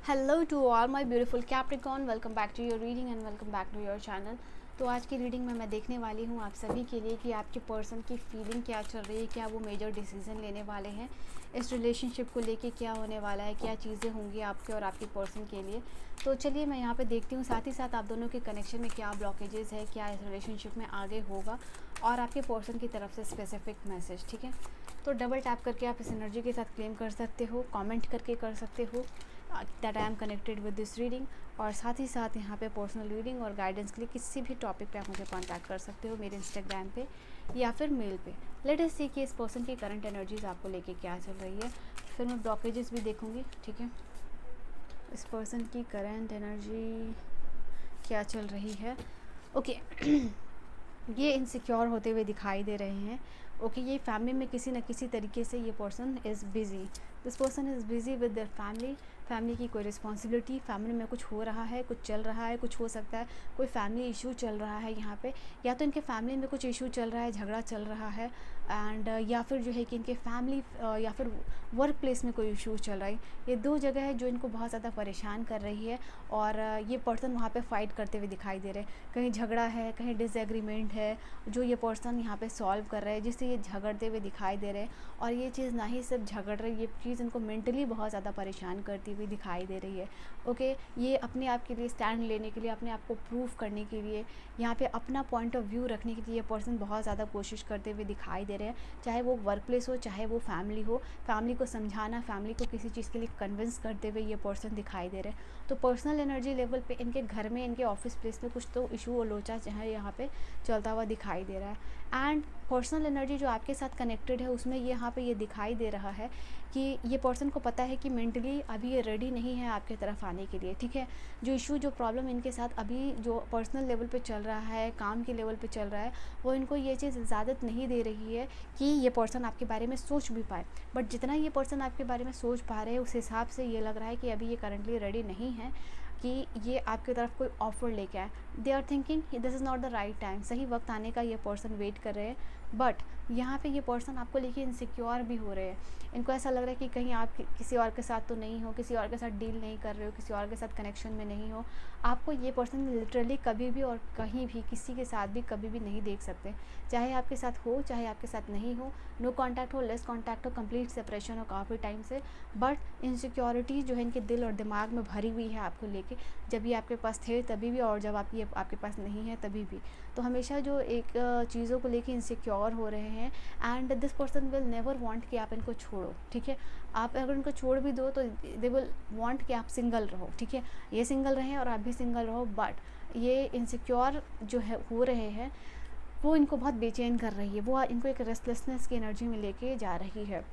Hello to all my beautiful Capricorn, welcome back to your reading and welcome back to your channel. तो आज की reading में मैं देखने वाली हूँ आप सभी के लिए कि आपके पर्सन की फीलिंग क्या चल रही है, क्या वो मेजर डिसीजन लेने वाले हैं इस रिलेशनशिप को लेके, क्या होने वाला है, क्या चीज़ें होंगी आपके और आपके पर्सन के लिए। तो चलिए मैं यहाँ पे देखती हूँ, साथ ही साथ आप दोनों के कनेक्शन में क्या ब्लॉकेजेस है, क्या इस रिलेशनशिप में आगे होगा और आपके पर्सन की तरफ से स्पेसिफिक मैसेज। ठीक है, तो डबल टैप करके आप इस एनर्जी के साथ क्लेम कर सकते हो, कमेंट करके कर सकते हो that I am connected with this reading. और साथ ही साथ यहाँ पे पर्सनल रीडिंग और गाइडेंस के लिए किसी भी टॉपिक पे आप मुझे कांटेक्ट कर सकते हो, मेरे इंस्टाग्राम पे या फिर मेल पे। लेट अस सी कि इस पर्सन की करंट एनर्जीज आपको लेके क्या चल रही है। फिर मैं ब्लॉकेजेस भी देखूँगी। ठीक है, इस पर्सन की करंट एनर्जी क्या चल रही है। ओके ये इनसिक्योर होते हुए दिखाई दे रहे हैं। ओके ये फैमिली में किसी न किसी तरीके से ये person is busy, this person is busy with their family की कोई रिस्पॉन्सिबिलिटी, फैमिली में कुछ हो रहा है, कुछ चल रहा है, कुछ हो सकता है कोई फैमिली इशू चल रहा है यहाँ पे, या तो इनके फैमिली में कुछ इशू चल रहा है, झगड़ा चल रहा है एंड या फिर जो है कि इनके फैमिली या फिर वर्क प्लेस में कोई इशू चल रहा है। ये दो जगह है जो इनको बहुत ज़्यादा परेशान कर रही है और ये पर्सन वहाँ पे फाइट करते हुए दिखाई दे रहे हैं। कहीं झगड़ा है, कहीं डिसएग्रीमेंट है जो ये पर्सन यहाँ पे सॉल्व कर रहे हैं, जिससे ये झगड़ते हुए दिखाई दे रहे हैं। और ये चीज़ ना ही सिर्फ झगड़ रही, ये चीज़ इनको मेंटली बहुत ज़्यादा परेशान करती हुई दिखाई दे रही है। ओके ये अपने आप के लिए स्टैंड लेने के लिए, अपने आप को प्रूव करने के लिए, यहाँ पे अपना पॉइंट ऑफ व्यू रखने के लिए ये पर्सन बहुत ज़्यादा कोशिश करते हुए दिखाई दे रहे हैं। चाहे वो वर्क प्लेस हो, चाहे वो फैमिली हो, फैमिली को समझाना, फैमिली को किसी चीज़ के लिए कन्विंस करते हुए ये पर्सन दिखाई दे रहे हैं। तो पर्सनल एनर्जी लेवल पे इनके घर में, इनके ऑफिस प्लेस में कुछ तो इशू और लोचा चाहे यहाँ पे चलता हुआ दिखाई दे रहा है। एंड पर्सनल एनर्जी जो आपके साथ कनेक्टेड है उसमें यहाँ पे ये दिखाई दे रहा है कि ये पर्सन को पता है कि मेंटली अभी ये रेडी नहीं है आपके तरफ आने के लिए। ठीक है, जो इशू, जो प्रॉब्लम इनके साथ अभी जो पर्सनल लेवल पे चल रहा है, काम के लेवल पे चल रहा है, वो इनको ये चीज़ इजाज़त नहीं दे रही है कि ये पर्सन आपके बारे में सोच भी पाए। बट जितना ये पर्सन आपके बारे में सोच पा रहे हैं उस हिसाब से ये लग रहा है कि अभी ये करंटली रेडी नहीं है कि ये आपकी तरफ कोई ऑफ़र लेके आए। They are thinking this is not the right time, सही वक्त आने का ये पर्सन वेट कर रहे हैं। बट यहाँ पे ये पर्सन आपको लेके इनसिक्योर भी हो रहे हैं। इनको ऐसा लग रहा है कि कहीं आप किसी और के साथ तो नहीं हो, किसी और के साथ डील नहीं कर रहे हो, किसी और के साथ कनेक्शन में नहीं हो। आपको ये पर्सन लिटरली कभी भी और कहीं भी किसी के साथ भी कभी भी नहीं देख सकते, चाहे आपके साथ हो चाहे आपके साथ नहीं हो, नो कॉन्टैक्ट हो, लेस कॉन्टैक्ट हो, कंप्लीट सेपरेशन हो काफ़ी टाइम से। बट इनसिक्योरिटी जो है इनके दिल और दिमाग में भरी हुई है आपको लेके, जब ये आपके पास थे तभी भी और जब आप ये आपके पास नहीं है तभी भी। तो हमेशा जो एक चीज़ों को लेके इनसिक्योर हो रहे हैं and this person will never want कि आप इनको छोड़ो। ठीक है, आप अगर इनको छोड़ भी दो तो दे विल वांट कि आप सिंगल रहो। ठीक है, ये सिंगल रहें और आप भी सिंगल रहो। बट ये इनसिक्योर जो है हो रहे हैं वो इनको बहुत बेचैन कर रही है, वो इनको एक रेस्टलेसनेस की एनर्जी में लेके जा रही है।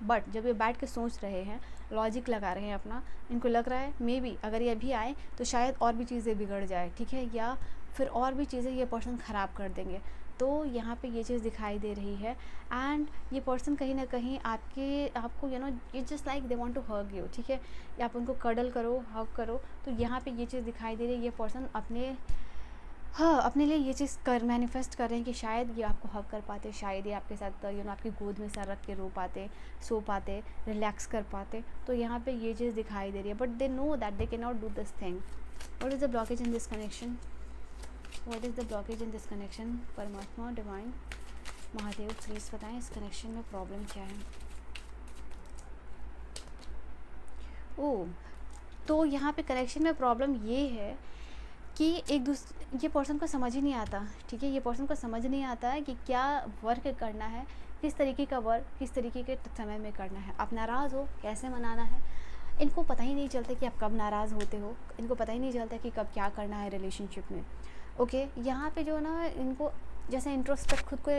बट जब ये बैठ के सोच रहे हैं, लॉजिक लगा रहे हैं अपना, इनको लग रहा है मे बी अगर ये अभी आए तो शायद और भी चीज़ें बिगड़ जाए। ठीक है, या फिर और भी चीज़ें ये पर्सन ख़राब कर देंगे। तो यहाँ पे ये चीज़ दिखाई दे रही है एंड ये पर्सन कहीं ना कहीं आपको ये just like they want to hug you. ठीक है, या आप उनको कडल करो, हग करो। तो यहाँ पे ये चीज़ दिखाई दे रही है, ये पर्सन अपने लिए ये चीज़ मैनिफेस्ट कर रहे हैं कि शायद ये आपको हक कर पाते, शायद ये आपके साथ आपकी गोद में सर रख के रो पाते, सो पाते, रिलैक्स कर पाते। तो यहाँ पे ये चीज़ दिखाई दे रही है। But they know that they can not do this thing. What is the blockage in this connection? What is the blockage in this connection? परमात्मा, डिवाइन, महादेव प्लीज़ बताएं इस कनेक्शन में प्रॉब्लम क्या है। ओह, तो यहाँ पे कनेक्शन में प्रॉब्लम ये है कि ये पर्सन को समझ ही नहीं आता। ठीक है, ये पर्सन को समझ नहीं आता है कि क्या वर्क करना है, किस तरीके का वर्क किस तरीके के समय में करना है। आप नाराज़ हो, कैसे मनाना है, इनको पता ही नहीं चलता कि आप कब नाराज़ होते हो, इनको पता ही नहीं चलता कि कब क्या करना है रिलेशनशिप में। ओके यहाँ पे जो ना इनको जैसे इंट्रोस्पेक्ट, खुद को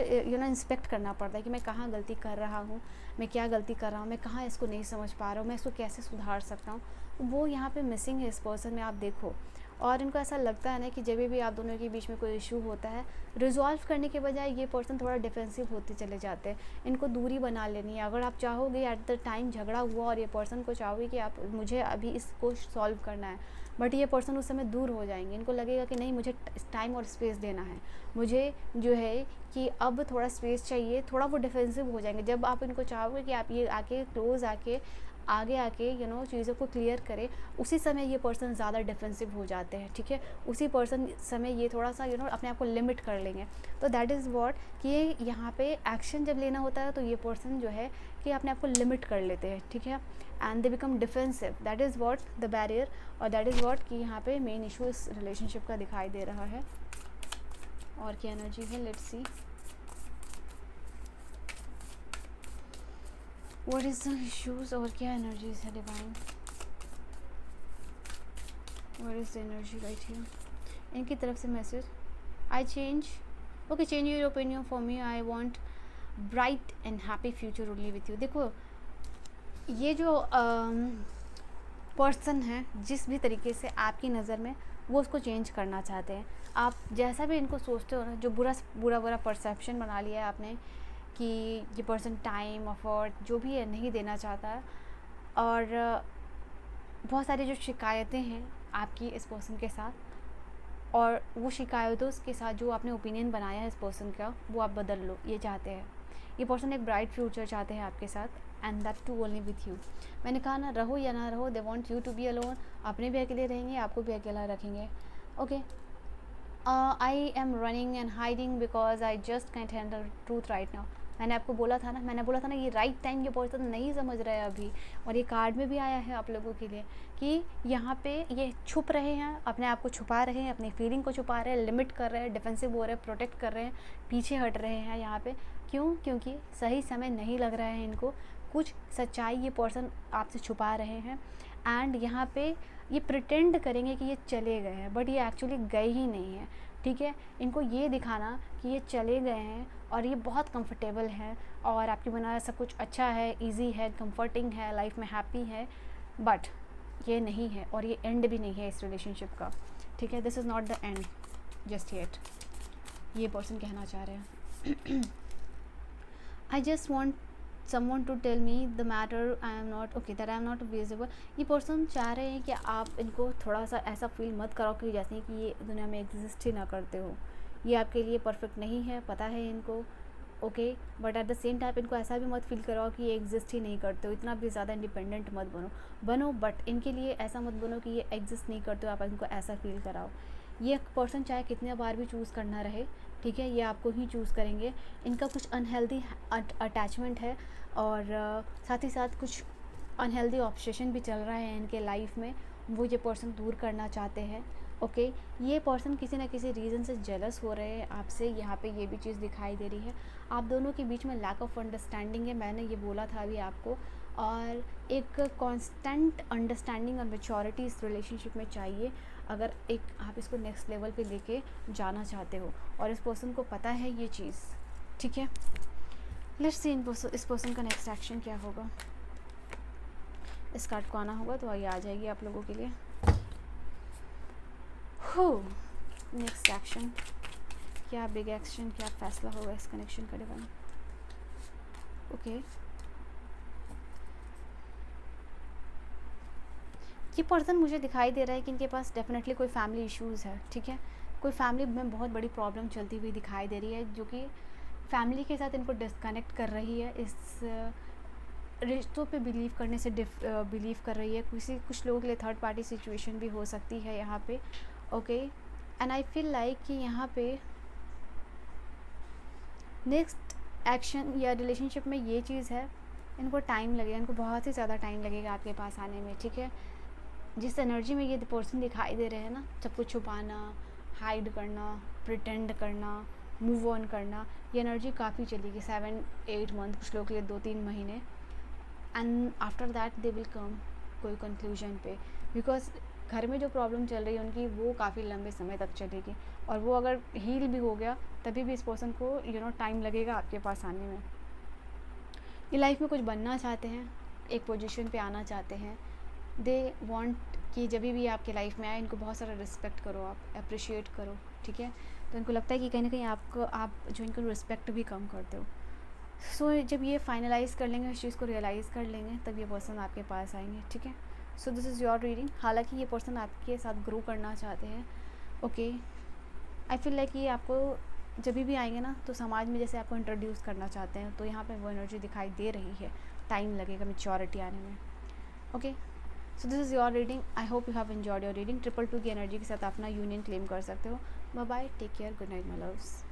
इंस्पेक्ट करना पड़ता है कि मैं कहाँ गलती कर रहा हूँ, मैं क्या गलती कर रहा हूँ, मैं कहाँ इसको नहीं समझ पा रहा हूँ, मैं इसको कैसे सुधार सकता हूँ। वो यहाँ पे मिसिंग है इस पर्सन में, आप देखो। और इनको ऐसा लगता है ना कि जब भी आप दोनों के बीच में कोई इशू होता है, रिजॉल्व करने के बजाय ये पर्सन थोड़ा डिफेंसिव होते चले जाते हैं। इनको दूरी बना लेनी है। अगर आप चाहोगे एट द टाइम झगड़ा हुआ और ये पर्सन को चाहोगे कि आप मुझे अभी इसको सॉल्व करना है, बट ये पर्सन उस समय दूर हो जाएंगे। इनको लगेगा कि नहीं, मुझे टाइम और स्पेस देना है, मुझे जो है कि अब थोड़ा स्पेस चाहिए, थोड़ा वो डिफेंसिव हो जाएंगे। जब आप इनको चाहोगे कि आप ये आके क्लोज आके आगे आके चीज़ों को क्लियर करे, उसी समय ये पर्सन ज़्यादा डिफेंसिव हो जाते हैं, ठीक है। उसी पर्सन समय ये थोड़ा सा अपने आप को लिमिट कर लेंगे। तो दैट इज़ वॉट कि यहाँ पे एक्शन जब लेना होता है तो ये पर्सन जो है कि अपने आप को लिमिट कर लेते हैं, ठीक है, and they become defensive. That is what the barrier, और दैट इज़ वॉट कि यहाँ पे मेन इशू इस रिलेशनशिप का दिखाई दे रहा है। और क्या एनर्जी है, let's see what is the issues, और क्या एनर्जीज है divine, what is the energy right here. इनकी तरफ से message, I change, okay, change your opinion for me, I want bright and happy future only with you. देखो ये जो person है जिस भी तरीके से आपकी नज़र में वो उसको चेंज करना चाहते हैं, आप जैसा भी इनको सोचते हो ना, जो बुरा परसेप्शन बना लिया है आपने कि ये पर्सन टाइम एफर्ट जो भी है नहीं देना चाहता है, और बहुत सारी जो शिकायतें हैं आपकी इस पर्सन के साथ, और वो शिकायतों के साथ जो आपने ओपिनियन बनाया है इस पर्सन का वो आप बदल लो, ये चाहते हैं। ये पर्सन एक ब्राइट फ्यूचर चाहते हैं आपके साथ, and that too only with you. मैंने कहा ना, रहो या ना रहो, they want you to be alone. अपने भी अकेले रहेंगे, आपको भी अकेला रखेंगे। Okay, I am running and hiding because I just can't handle truth right now. मैंने बोला था ना ये राइट टाइम ये पर्सन नहीं समझ रहे हैं अभी, और ये कार्ड में भी आया है आप लोगों के लिए कि यहाँ पे ये छुप रहे हैं, अपने आप को छुपा रहे हैं, अपनी फीलिंग को छुपा रहे हैं, लिमिट कर रहे हैं, डिफेंसिव हो रहे हैं, प्रोटेक्ट कर रहे हैं, पीछे हट रहे हैं यहाँ पे। क्यों? क्योंकि सही समय नहीं लग रहा है इनको, कुछ सच्चाई ये पर्सन आपसे छुपा रहे हैं, एंड यहाँ पे ये प्रिटेंड करेंगे कि ये चले गए हैं, बट ये एक्चुअली गए ही नहीं हैं, ठीक है। इनको ये दिखाना कि ये चले गए हैं और ये बहुत कंफर्टेबल है और आपके बना सब कुछ अच्छा है, इजी है, कंफर्टिंग है, लाइफ में हैप्पी है, बट ये नहीं है और ये एंड भी नहीं है इस रिलेशनशिप का, ठीक है। This is not the end just yet, ये पर्सन कहना चाह रहे हैं। I just want someone to tell me the matter I am not okay, that I am not visible। ये पर्सन चाह रहे हैं कि आप इनको थोड़ा सा ऐसा फील मत कराओ कि जैसे कि ये दुनिया में एग्जिस्ट ही ना करते हो, ये आपके लिए परफेक्ट नहीं है, पता है इनको, okay, but at the same time इनको ऐसा भी मत फील कराओ कि ये एग्जिस्ट ही नहीं करते हो, इतना भी ज़्यादा इंडिपेंडेंट मत बनो, बट इनके लिए ऐसा मत बनो कि ये एग्जिस्ट नहीं करते हो, आप इनको ऐसा फील कराओ। ये पर्सन चाहे कितने बार भी चूज़ करना रहे, ठीक है, ये आपको ही चूज़ करेंगे। इनका कुछ अनहेल्दी अटैचमेंट है और साथ ही साथ कुछ अनहेल्दी ऑब्सेशन भी चल रहा है इनके लाइफ में, वो ये पर्सन दूर करना चाहते हैं, ओके। ये पर्सन किसी ना किसी रीज़न से जेलस हो रहे हैं आपसे, यहाँ पे ये भी चीज़ दिखाई दे रही है। आप दोनों के बीच में लैक ऑफ अंडरस्टैंडिंग है, मैंने ये बोला था अभी आपको, और एक कांस्टेंट अंडरस्टैंडिंग और मैच्योरिटी इस रिलेशनशिप में चाहिए अगर एक आप इसको नेक्स्ट लेवल पे लेके जाना चाहते हो, और इस पर्सन को पता है ये चीज़, ठीक है। लेट्स सी इस पर्सन का नेक्स्ट एक्शन क्या होगा। इस कार्ड को आना होगा तो ये आ जाएगी आप लोगों के लिए। हो नेक्स्ट एक्शन, क्या बिग एक्शन, क्या फैसला होगा इस कनेक्शन का डिवाइन, ओके। ये पर्सन मुझे दिखाई दे रहा है कि इनके पास डेफिनेटली कोई फैमिली इश्यूज़ है, ठीक है, कोई फैमिली में बहुत बड़ी प्रॉब्लम चलती हुई दिखाई दे रही है जो कि फैमिली के साथ इनको डिस्कनेक्ट कर रही है, इस रिश्तों पे बिलीव करने से बिलीव कर रही है। कुछ लोगों के लिए थर्ड पार्टी सिचुएशन भी हो सकती है यहाँ पे, okay. And I feel like कि यहाँ पे नेक्स्ट एक्शन या रिलेशनशिप में ये चीज़ है, इनको टाइम लगेगा, इनको बहुत ही ज़्यादा टाइम लगेगा आपके पास आने में, ठीक है। जिस एनर्जी में ये पर्सन दिखाई दे रहे हैं ना, सब कुछ छुपाना, हाइड करना, प्रिटेंड करना, मूव ऑन करना, ये एनर्जी काफ़ी चलेगी 7-8 मंथ, कुछ लोगों के लिए 2-3 महीने, and after that they will come कोई कंक्लूजन पे, बिकॉज घर में जो प्रॉब्लम चल रही है उनकी वो काफ़ी लंबे समय तक चलेगी, और वो अगर हील भी हो गया तभी भी इस पर्सन को टाइम लगेगा आपके पास आने में। ये लाइफ में कुछ बनना चाहते हैं, एक पोजीशन पे आना चाहते हैं, दे वांट कि जब भी आपके लाइफ में आए इनको बहुत सारा रिस्पेक्ट करो, आप अप्रिशिएट करो, ठीक है। तो इनको लगता है कि कहीं ना कहीं आप जो इनको रिस्पेक्ट भी कम करते हो। सो जब ये फाइनलाइज़ कर लेंगे, इस चीज़ को रियलाइज़ कर लेंगे, तब ये पर्सन आपके पास आएंगे, ठीक है। So this is your reading. हालांकि ये पर्सन आपके साथ ग्रो करना चाहते हैं, ओके। आई फील लाइक ये आपको जब भी आएंगे ना तो समाज में जैसे आपको इंट्रोड्यूस करना चाहते हैं, तो यहाँ पे वो एनर्जी दिखाई दे रही है, टाइम लगेगा मैच्योरिटी आने में, okay, so this is your reading. I hope you have enjoyed your reading. 222 की एनर्जी के साथ अपना यूनियन क्लेम कर सकते हो। Bye bye, take care, good night my loves.